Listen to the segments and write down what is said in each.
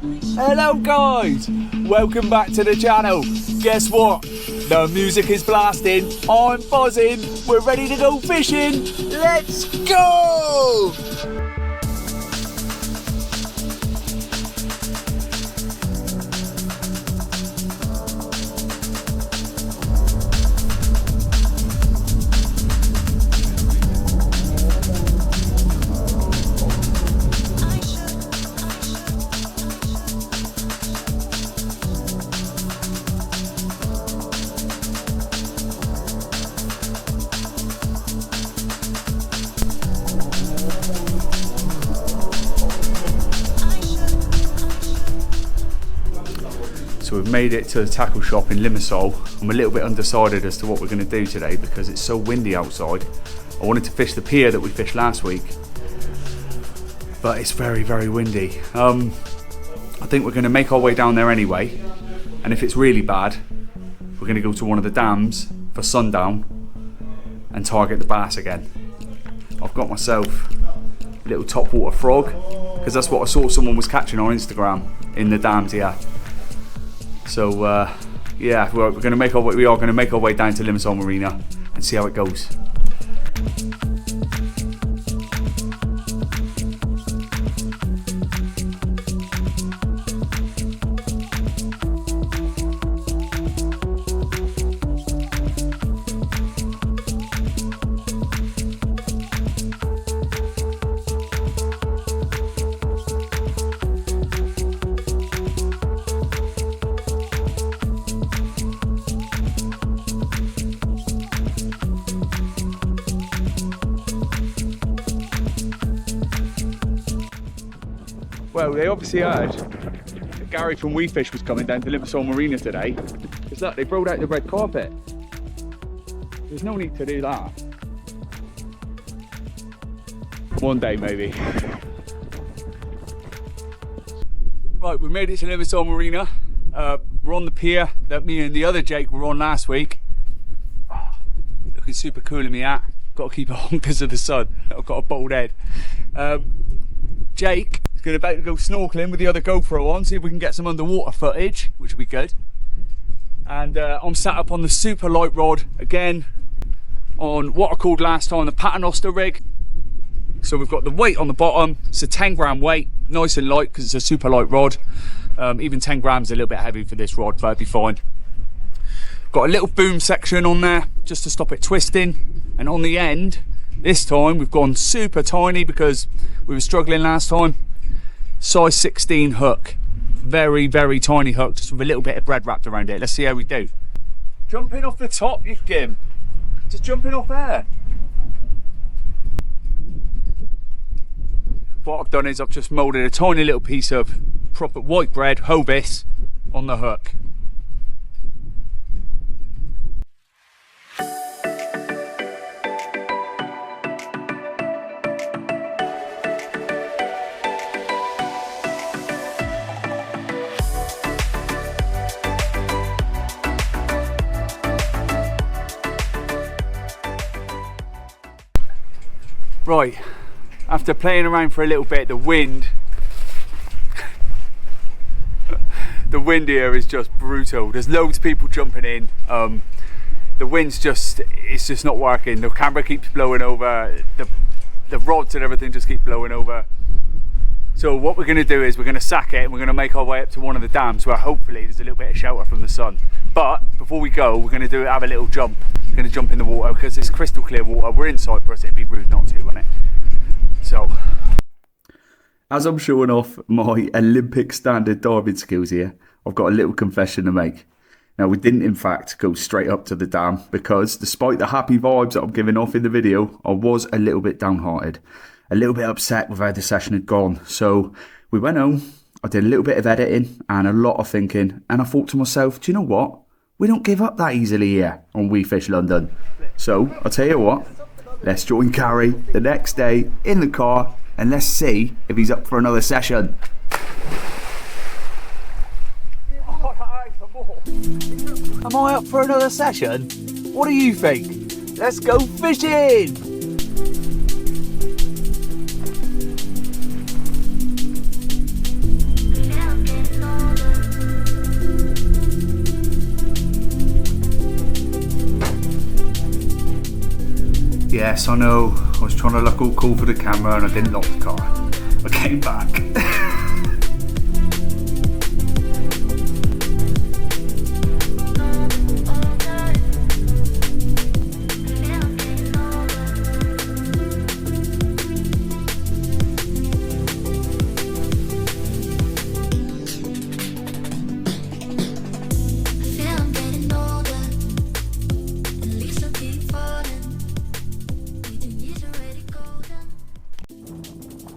Hello guys, welcome back to the channel. Guess what? The music is blasting, I'm buzzing, we're ready to go fishing. Let's go! So we've made it to the tackle shop in Limassol. I'm a little bit undecided as to what we're going to do today because it's so windy outside. I wanted to fish the pier that we fished last week, but it's very, very windy. I think we're going to make our way down there anyway, and if it's really bad, we're going to go to one of the dams for sundown and target the bass again. I've got myself a little topwater frog because that's what I saw someone was catching on Instagram in the dams here. So yeah, we are going to make our way down to Limassol Marina and see how it goes. Well, they obviously heard that Gary from We Fish was coming down to Limassol Marina today. Because look, they rolled out the red carpet. There's no need to do that. One day, maybe. Right, we made it to Limassol Marina. We're on the pier that me and the other Jake were on last week. Looking super cool in me hat. Got to keep it on because of the sun. I've got a bald head. Jake is about to go snorkeling with the other GoPro on, see if we can get some underwater footage, which will be good. And I'm sat up on the super light rod again on what I called last time the Paternoster rig. So we've got the weight on the bottom. It's a 10 gram weight, nice and light because it's a super light rod. Even 10 grams a little bit heavy for this rod, but it'll be fine. Got a little boom section on there just to stop it twisting, and on the end this time we've gone super tiny because we were struggling last time. Size 16 hook, very, very tiny hook, just with a little bit of bread wrapped around it. Let's see how we do. Jumping off the top, you Kim. Just jumping off there. What I've done is I've just moulded a tiny little piece of proper white bread, Hovis, on the hook. Right, after playing around for a little bit, the wind here is just brutal. There's loads of people jumping in. The wind's it's just not working. The camera keeps blowing over, the rods and everything just keep blowing over. So what we're going to do is we're going to sack it and we're going to make our way up to one of the dams where hopefully there's a little bit of shelter from the sun. But before we go, we're going to have a little jump. We're going to jump in the water because it's crystal clear water. We're in Cyprus, it'd be rude not to, wouldn't it? So, as I'm showing off my Olympic standard diving skills here, I've got a little confession to make. Now, we didn't in fact go straight up to the dam because despite the happy vibes that I'm giving off in the video, I was a little bit downhearted, a little bit upset with how the session had gone. So we went home, I did a little bit of editing and a lot of thinking, and I thought to myself, do you know what? We don't give up that easily here on We Fish London. So I'll tell you what, let's join Gary the next day in the car and let's see if he's up for another session. Am I up for another session? What do you think? Let's go fishing! Yes, I know, I was trying to look all cool for the camera and I didn't lock the car. I came back.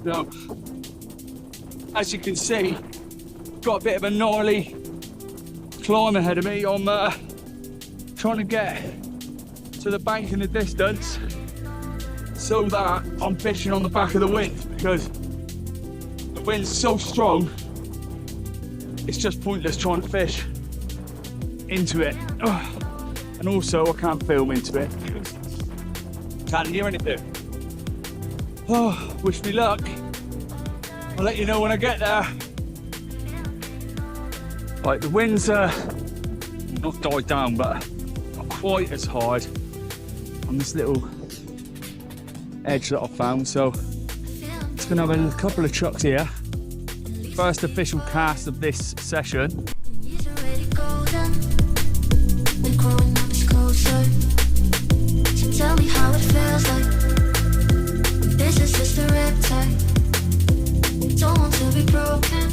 So, as you can see, got a bit of a gnarly climb ahead of me. I'm trying to get to the bank in the distance so that I'm fishing on the back of the wind, because the wind's so strong, it's just pointless trying to fish into it. And also I can't film into it because I can't hear anything. Oh, wish me luck. I'll let you know when I get there. Like, the wind's not died down, but not quite as hard on this little edge that I found. So it's gonna have a couple of chucks here. First official cast of this session. Tell me how it feels like. This is just a riptide. Don't want to be broken,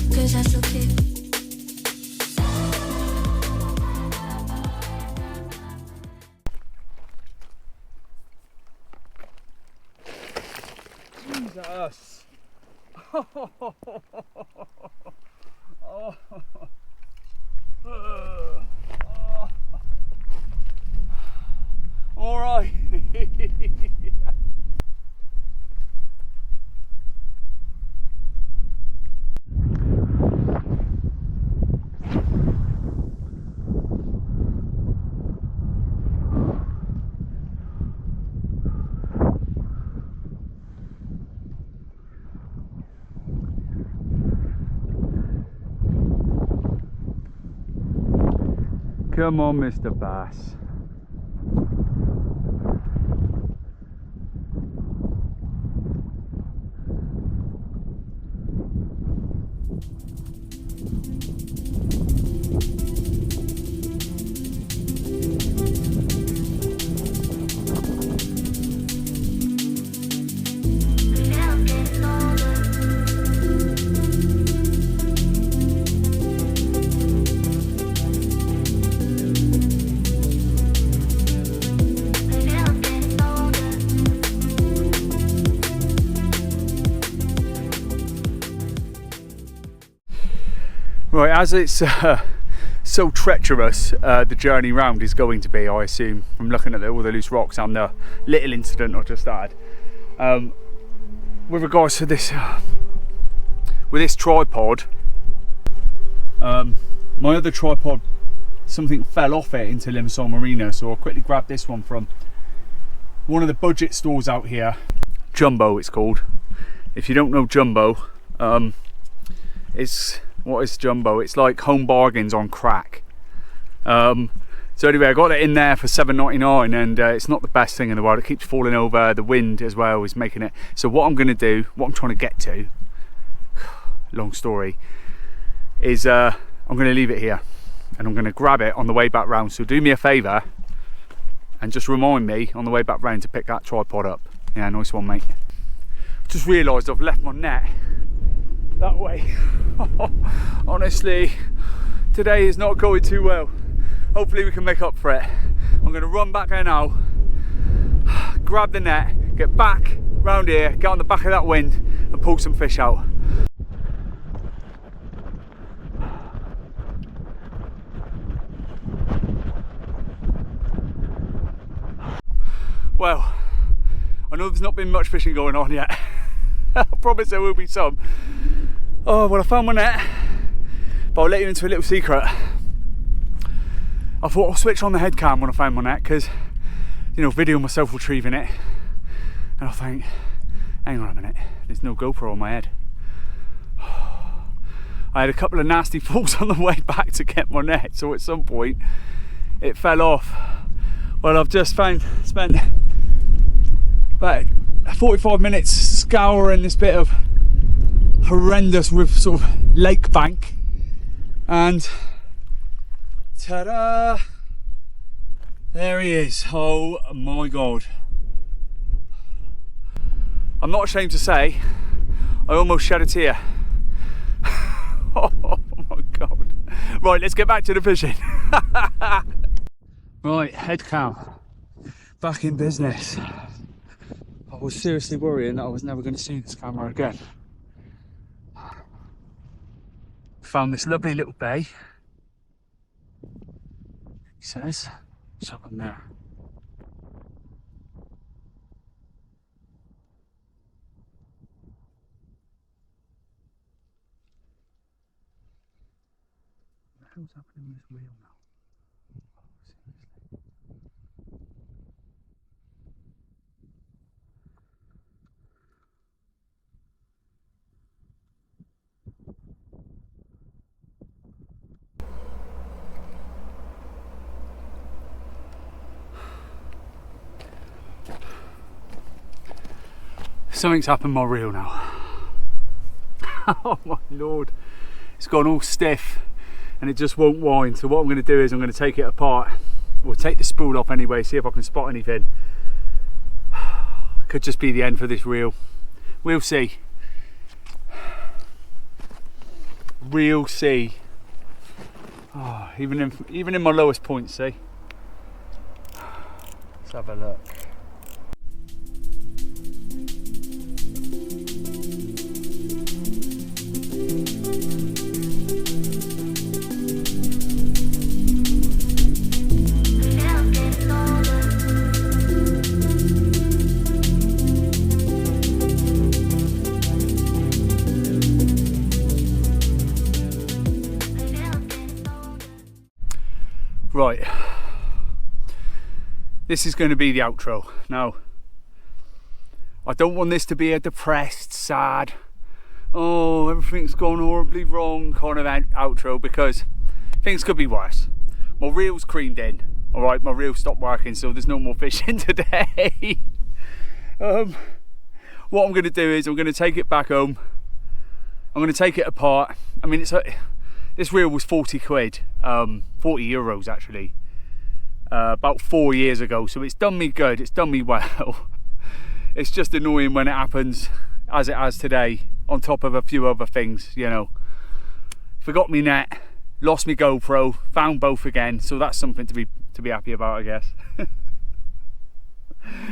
'cause I still keep. Jesus. All right. Come on, Mr. Bass. Right, as it's so treacherous, the journey round is going to be, I assume, from looking at all the loose rocks and the little incident I just had. With regards to this, with this tripod, my other tripod, something fell off it into Marina, so I quickly grabbed this one from one of the budget stores out here. Jumbo, it's called. If you don't know Jumbo, what is Jumbo? It's like Home Bargains on crack. So anyway, I got it in there for $7.99, and it's not the best thing in the world. It keeps falling over. The wind as well is making it. So what I'm going to do, what I'm trying to get to, long story, is I'm going to leave it here, and I'm going to grab it on the way back round. So do me a favour and just remind me on the way back round to pick that tripod up. Yeah, nice one, mate. Just realised I've left my net that way. Honestly, today is not going too well. Hopefully we can make up for it. I'm going to run back there now, grab the net, get back round here, get on the back of that wind and pull some fish out. Well, I know there's not been much fishing going on yet. I promise there will be some. Oh, well, I found my net, but I'll let you into a little secret. I thought I'll switch on the head cam when I found my net, because, you know, video myself retrieving it, and I think, hang on a minute, there's no GoPro on my head. I had a couple of nasty falls on the way back to get my net, so at some point it fell off. Well, I've just spent But 45 minutes scouring this bit of horrendous with sort of lake bank, and ta-da! There he is. Oh my god. I'm not ashamed to say, I almost shed a tear. Oh my god. Right, let's get back to the fishing. Right, head count. Back in business. I was seriously worrying that I was never going to see this camera again. Found this lovely little bay. He says, it's up in there. What the hell's happening with this wheel now? Something's happened to my reel now. Oh my lord. It's gone all stiff and it just won't wind. So what I'm going to do is I'm going to take it apart. We'll take the spool off anyway, see if I can spot anything. Could just be the end for this reel. We'll see. We'll see. Oh, even in my lowest point, see? Let's have a look. Right, this is going to be the outro. Now, I don't want this to be a depressed, sad, oh, everything's gone horribly wrong kind of outro, because things could be worse. My reel's creamed in, alright, my reel stopped working, so there's no more fishing today. What I'm going to do is I'm going to take it back home. I'm going to take it apart. I mean, this reel was 40 quid, 40 euros actually, about 4 years ago, so it's done me good, it's done me well. It's just annoying when it happens as it has today, on top of a few other things, you know. Forgot me net, lost me GoPro, found both again, so that's something to be happy about, I guess.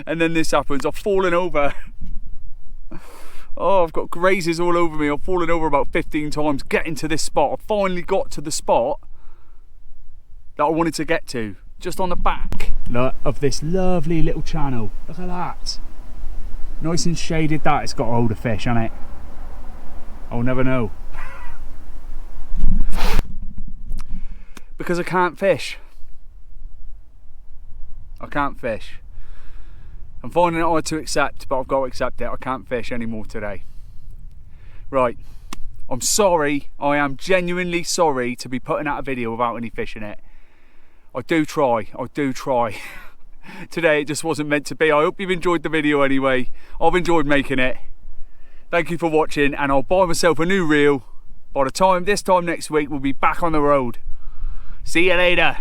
And then this happens, I've fallen over. Oh, I've got grazes all over me. I've fallen over about 15 times getting to this spot. I finally got to the spot that I wanted to get to, just on the back of this lovely little channel. Look at that. Nice and shaded that. It's got a hold of fish, hasn't it? I'll never know. Because I can't fish. I can't fish. I'm finding it hard to accept, but I've got to accept it. I can't fish anymore today. Right, I'm sorry. I am genuinely sorry to be putting out a video without any fish in it. I do try. Today it just wasn't meant to be. I hope you've enjoyed the video anyway. I've enjoyed making it. Thank you for watching, and I'll buy myself a new reel. By the time this time next week, we'll be back on the road. See you later.